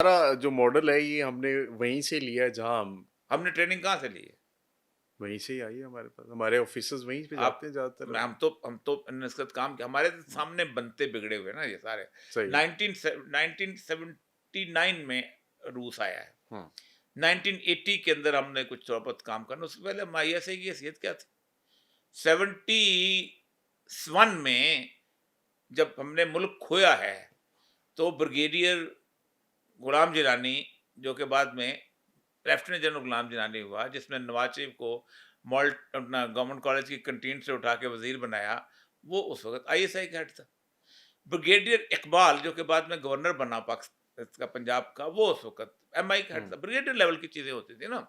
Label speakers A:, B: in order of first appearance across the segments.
A: हमारा जो मॉडल है ये हमने वहीं से लिया है जहाँ
B: हमने ट्रेनिंग कहाँ से ली है?
A: वहीं से ही आई है हमारे पास, हमारे ऑफिसर्स वहीं पे
B: आप
A: जाते हैं ज्यादातर।
B: हम तो नस्बत काम किया, हमारे तो सामने बनते बिगड़े हुए ना ये सारे।
A: सही है।
B: 1979 में रूस आया है।
A: हाँ।
B: 1980 के अंदर हमने कुछ थोड़ा बहुत काम करना, उससे पहले हम ISI की हैसियत क्या थी? 71 में जब हमने मुल्क खोया है, तो ब्रिगेडियर गुलाम जिलानी, जो कि बाद में लेफ्टिनेंट जनरल गुलाम जिलानी हुआ, जिसमें नवाज शरीफ को मॉल्ट अपना गवर्नमेंट कॉलेज की कैंटीन से उठा के वजीर बनाया, वो उस वक्त ISI का हेड था। ब्रिगेडियर इकबाल, जो कि बाद में गवर्नर बना पाकिस्तान का, पंजाब का, वो उस वक्त MI का हेड था। ब्रिगेडियर लेवल की चीजें होती थी ना।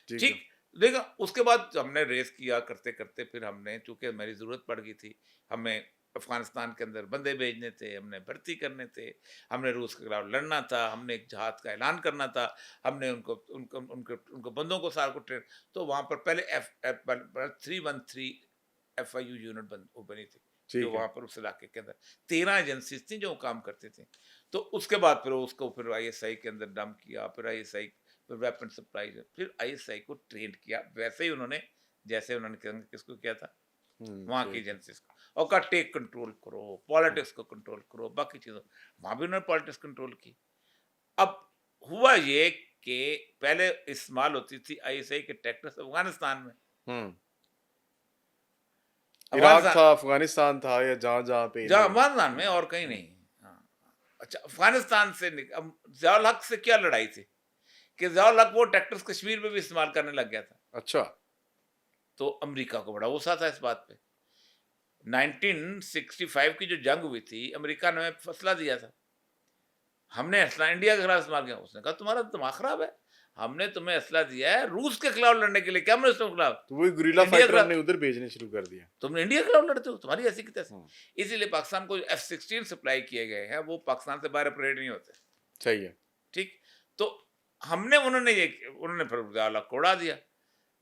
A: ठीक है।
B: ठीक। देखा, उसके बाद हमने रेस किया करते करते, फिर हमने, चूंकि मेरी जरूरत पड़ गई थी, हमें अफगानिस्तान के अंदर बंदे भेजने थे, हमने भर्ती करने थे, हमने रूस के खिलाफ लड़ना था, हमने एक जहाद का ऐलान करना था, हमने उनको उनको उनको उनको बंदों को सार को ट्रेन। तो वहां पर पहले F 313 FIU यूनिट बनी थी, जो
A: ठीक है।
B: वहां पर उस इलाके के अंदर 13 एजेंसीज थी जो काम करते थे। तो उसके बाद फिर उसको फिर ISI के अंदर डंप किया, फिर ISI, फिर वेपन सप्लाई, फिर ISI को ट्रेन किया वैसे ही उन्होंने, जैसे उन्होंने किसको किया था, वहां की
A: ठीक है।
B: एजेंसीज को। और कहा टेक कंट्रोल करो, पॉलिटिक्स को कंट्रोल करो, बाकी चीजों, वहां भी उन्होंने पॉलिटिक्स कंट्रोल की। अब हुआ ये कि पहले इस्तेमाल होती थी ISI के ट्रैक्टर्स अफगानिस्तान में।
A: हम्म। इराक
B: अफगानिस्तान,
A: था, अफगानिस्तान था, या जहाँ जहाँ पे
B: जहाँ
A: इन्हें।
B: अफगानिस्तान में और कहीं नहीं। हाँ। अच्छा, अफगानिस्तान से अब जियाउल हक से क्या लड़ाई थी कि जियाउल हक वो ट्रैक्टर्स कश्मीर में भी इस्तेमाल करने लग गया था।
A: अच्छा।
B: तो अमेरिका को बड़ा गुस्सा था इस बात पे। 1965 की जो जंग हुई थी, अमेरिका ने हमें फैसला दिया था, हमने असला इंडिया के खिलाफ इस्तेमाल किया। उसने कहा तुम्हारा दिमाग खराब है, हमने तुम्हें असला दिया है रूस के खिलाफ लड़ने के लिए, क्या हमने उसके खिलाफ,
A: तो वही गुरिल्ला
B: इंडिया के
A: फाइटर
B: खिलाफ,
A: हमने उधर भेजने शुरू कर दिया।
B: तुमने इंडिया के खिलाफ लड़ते हो, तुम्हारी ऐसी की तैसी।
A: हम्म।
B: इसीलिए पाकिस्तान को F-16 सप्लाई किए गए हैं, वो पाकिस्तान से बाहर ऑपरेट नहीं होते।
A: सही है।
B: ठीक। तो हमने, उन्होंने फिर जियाउल हक को उड़ा दिया।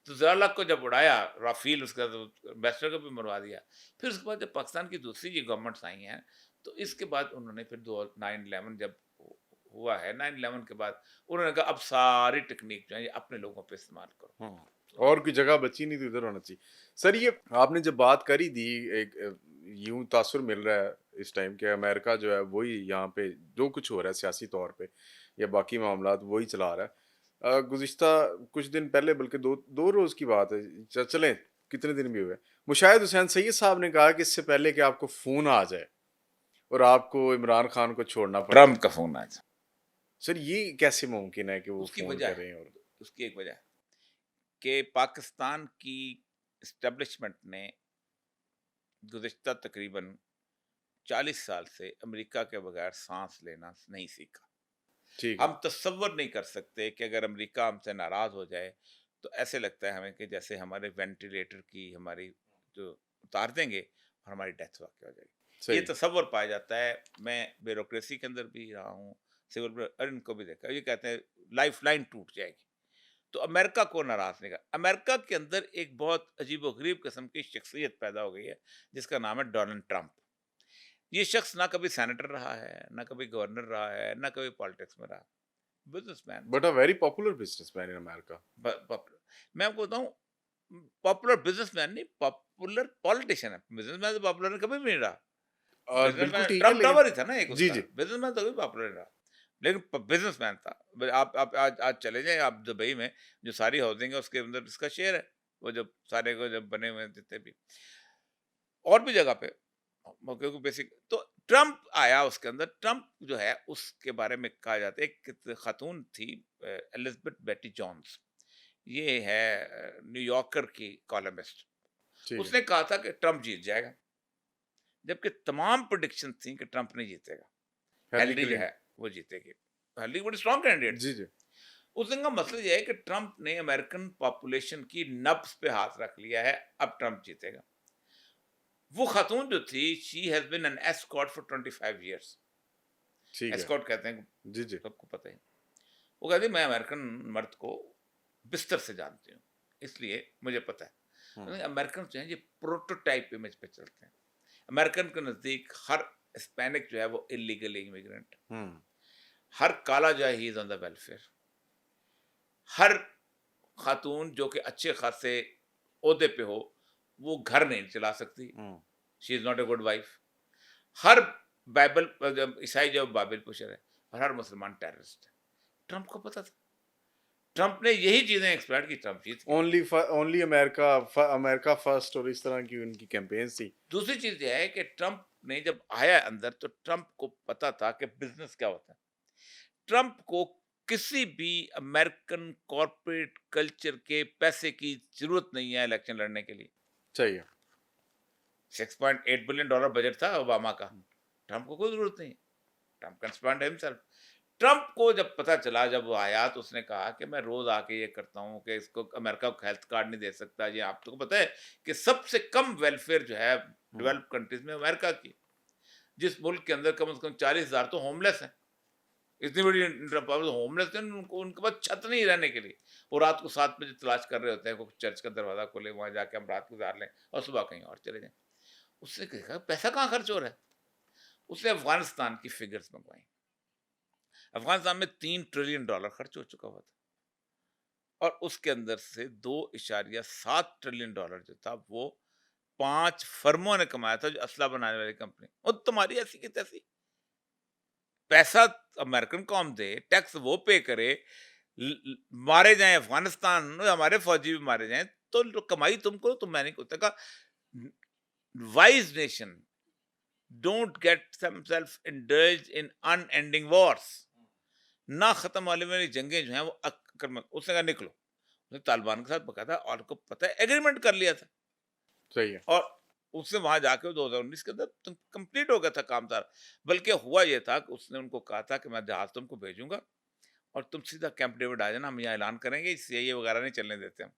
B: तो जियाउल हक को जब उड़ाया, राफेल उसका तो एम्बेसडर को भी मरवा दिया। फिर उसके बाद जब पाकिस्तान की दूसरी ये गवर्नमेंट्स आई हैं, तो इसके बाद उन्होंने फिर 9/11 जब हुआ है, 9/11 के बाद उन्होंने कहा अब सारी टेक्निक जो है ये अपने लोगों पे इस्तेमाल करो।
A: और कोई जगह बची नहीं थी, उधर होना चाहिए। सर, ये आपने जब बात करी थी, एक यूं तासुर मिल रहा है इस टाइम के अमेरिका जो है वही यहाँ पे जो कुछ हो रहा है सियासी तौर पे या बाकी मामलात वही चला रहा है। गुज़िश्ता कुछ दिन पहले, बल्कि दो दो रोज़ की बात है, चलें कितने दिन भी हुए, मुशाहिद हुसैन सैयद साहब ने कहा कि इससे पहले कि आपको फ़ोन आ जाए और आपको इमरान खान को छोड़ना पड़
B: ट्रम्प
A: जाए।
B: का फोन आया।
A: सर, ये कैसे मुमकिन है कि वो
B: उसकी
A: फ़ोन
B: वजह है,
A: करें? और
B: उसकी एक वजह है कि पाकिस्तान की इस्टेब्लिशमेंट ने गुज़िश्ता तकरीबन 40 साल से अमेरिका के बगैर सांस लेना नहीं सीखा।
A: ठीक है।
B: हम तसव्वुर नहीं कर सकते कि अगर अमेरिका हमसे नाराज हो जाए, तो ऐसे लगता है हमें कि जैसे हमारे वेंटिलेटर की हमारी जो उतार देंगे और हमारी डेथ वाक़ई हो जाएगी। ये
A: सही।
B: तसव्वुर पाया जाता है। मैं ब्यूरोक्रेसी के अंदर भी रहा हूँ, सिविल और इनको भी देखा। ये कहते हैं लाइफ़लाइन टूट जाएगी। तो अमेरिका को नाराज़ नहीं कर, अमेरिका के अंदर एक बहुत अजीबो-गरीब किस्म की शख्सियत पैदा हो गई है, जिसका नाम है डोनाल्ड ट्रंप। ये शख्स ना कभी सेनेटर रहा है, ना कभी गवर्नर रहा है, ना कभी पॉलिटिक्स में रहा। बिज़नेसमैन था।
A: But a very popular businessman in America.
B: Popular, मैं आपको बताऊं, पॉपुलर बिजनेसमैन नहीं, पॉपुलर पॉलिटिशियन है। बिजनेसमैन तो पॉपुलर कभी भी नहीं रहा।
A: बिल्कुल
B: बिजनेसमैन
A: ठीक है,
B: ट्रम्प
A: लेकिन
B: टावर ही था ना एक
A: जी,
B: उसका,
A: जी।
B: बिजनेसमैन तो कभी पॉपुलर नहीं रहा, लेकिन बिजनेसमैन था। आप आज चले जाए आप दुबई में, जो सारी हाउसिंग है उसके अंदर इसका शेयर है, वो जब सारे को जब बने हुए हैं जितने भी, और भी जगह पे, क्योंकि बेसिक तो ट्रम्प आया उसके अंदर। ट्रम्प जो है उसके बारे में कहा जाता है, एक खातून थी, एलिजाबेथ बेटी जॉन्स, ये है न्यूयॉर्कर की कॉलमिस्ट।
A: ठीक है।
B: उसने कहा था कि ट्रम्प जीत जाएगा, जबकि तमाम प्रेडिक्शन थी कि ट्रम्प नहीं जीतेगा,
A: हेली
B: हेलरी जो
A: क्लिंटन।
B: है वो जीतेगी। हेलरी बड़ी स्ट्रॉन्ग कैंडिडेट
A: जी,
B: थी।
A: जी।
B: उस दिन का मसला यह है कि ट्रम्प ने अमेरिकन पॉपुलेशन की नब्ज पे हाथ रख लिया है, अब ट्रम्प जीतेगा। वो खातून जो थी, she has been an escort for 25 years.
A: ठीक है।
B: एस्कॉर्ट कहते हैं,
A: जी, जी।
B: सबको पता है। वो कहती मैं अमेरिकन मर्द को बिस्तर से जानती हूँ, इसलिए मुझे पता
A: हुँ।
B: है। अमेरिकन जो है ये प्रोटोटाइप इमेज पे चलते हैं। अमेरिकन के नज़दीक हर हिस्पैनिक जो है वो इलीगल इमिग्रेंट।
A: हुँ।
B: ہر کالا جو ہے ہی از آن دا ویلفیئر. ہر خاتون جو کہ اچھے خاصے عہدے پہ ہو وہ گھر نہیں چلا سکتی. She is not a good wife. ہر بائبل عیسائی جو بائبل پوشر ہے اور ہر مسلمان ٹیررسٹ ہے. ٹرمپ کو پتا تھا. ٹرمپ نے یہی چیزیں ایکسپلائٹ کی. ٹرمپ چیز کی.
A: اونلی امریکہ فرسٹ اور اس طرح کی ان کی کیمپینز تھی.
B: دوسری چیز یہ ہے کہ ٹرمپ نے جب آیا اندر تو ٹرمپ کو پتا تھا کہ بزنس کیا ہوتا ہے. ٹرمپ کو کسی بھی امریکن کارپوریٹ کلچر کے پیسے کی ضرورت نہیں ہے الیکشن لڑنے کے لیے.
A: چاہیے.
B: $6.8 بلین بجٹ تھا اوباما کا. ٹرمپ کو کوئی ضرورت نہیں. Trump can spend himself. Trump کو جب پتا چلا جب وہ آیا تو اس نے کہا کہ میں روز آ کے یہ کرتا ہوں کہ اس کو امریکہ کو ہیلتھ کارڈ نہیں دے سکتا. یہ آپ کو پتا ہے کہ سب سے کم ویلفیئر جو ہے ڈیولپ کنٹریز میں امریکہ کی. جس ملک کے اندر کم از کم 40,000 تو ہوم لیس ہیں. اتنی بڑی ہوم لیس ہیں ان کے پاس چھت نہیں رہنے کے لیے. وہ رات کو 7 بجے تلاش کر رہے ہوتے ہیں کوئی چرچ کا دروازہ کھولے وہاں جا کے ہم رات گزار لیں اور صبح کہیں اور چلے جائیں. اس نے کہا پیسہ کہاں خرچ ہو رہا ہے. اس نے افغانستان کی فگرز منگوائی. افغانستان میں $3 ٹریلین خرچ ہو چکا ہوا تھا اور اس کے اندر سے $2.7 ٹریلین جو تھا وہ 5 فرموں نے کمایا تھا جو اسلحہ بنانے والی کمپنی. اور تمہاری ایسی کی تیسی پیسہ امریکن قوم دے, ٹیکس وہ پے کرے, مارے جائیں افغانستان ہمارے فوجی بھی مارے جائیں تو کمائی تم کو. تو میں نے کہا wise nation don't get themselves indulged in unending wars. نہ ختم ہونے والی جنگیں جو ہیں وہ اس نے کہا نکلو. اس نے طالبان کے ساتھ بقاعدہ اور کو پتہ ہے ایگریمنٹ کر لیا تھا.
A: صحیح ہے.
B: اور اس نے وہاں جا کے 2019 کے اندر کمپلیٹ ہو گیا تھا کام سارا. بلکہ ہوا یہ تھا کہ اس نے ان کو کہا تھا کہ میں جہاز تم کو بھیجوں گا اور تم سیدھا کیمپ ڈیوڈ آ جانا, ہم یہاں اعلان کریں گے. سی آئی اے وغیرہ نہیں چلنے دیتے ہم.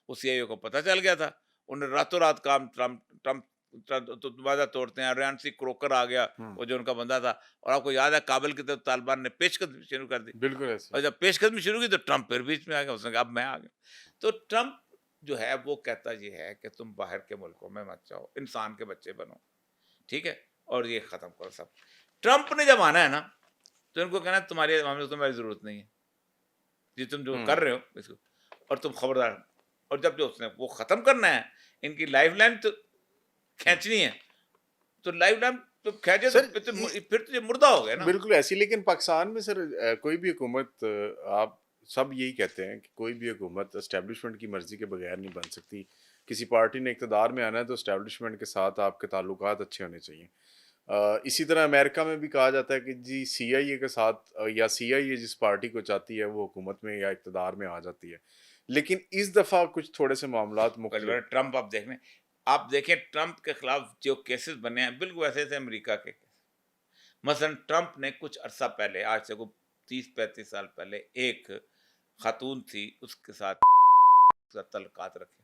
B: اس سی آئی اے کو پتہ چل گیا تھا. انہوں نے راتوں رات کام ٹرمپ وعدہ توڑتے ہیں. ریانسی کروکر آ گیا وہ جو ان کا بندہ تھا. اور آپ کو یاد ہے کابل کی طرف طالبان نے پیش قدمی شروع کر دی.
A: بالکل ایسے.
B: اور جب پیش قدمی شروع کی تو ٹرمپ پھر بیچ میں آ گیا. اس نے کہا اب میں آ گیا. تو ٹرمپ جو ہے وہ کہتا یہ ہے کہ تم باہر کے ملکوں میں مت جاؤ, انسان کے بچے بنو, ٹھیک ہے, اور یہ ختم کرو سب. ٹرمپ نے جب آنا ہے نا تو ان کو کہنا تمہارے معاملے میں تمہاری ضرورت نہیں ہے, جی تم جو کر رہے ہو اس کو, اور تم خبردار. اور جب جو اس نے وہ ختم کرنا ہے, ان کی لائف لائن تو کھینچنی ہے, تو لائف لائن تو کھینچے پھر تو یہ مردہ ہو گیا نا.
A: بالکل ایسی. لیکن پاکستان میں سر کوئی بھی حکومت, آپ سب یہی کہتے ہیں کہ کوئی بھی حکومت اسٹیبلشمنٹ کی مرضی کے بغیر نہیں بن سکتی. کسی پارٹی نے اقتدار میں آنا ہے تو اسٹیبلشمنٹ کے ساتھ آپ کے تعلقات اچھے ہونے چاہیے. اسی طرح امریکہ میں بھی کہا جاتا ہے کہ جی سی آئی اے کے ساتھ یا سی آئی اے جس پارٹی کو چاہتی ہے وہ حکومت میں یا اقتدار میں آ جاتی ہے. لیکن اس دفعہ کچھ تھوڑے سے معاملات مختلف.
B: ٹرمپ آپ دیکھیں ٹرمپ کے خلاف جو کیسز بنے ہیں بالکل ویسے تھے امریکہ کے. مثلا ٹرمپ نے کچھ عرصہ پہلے, آج سے کوئی 30-35 سال پہلے, ایک خاتون تھی اس کے ساتھ تعلقات رکھے.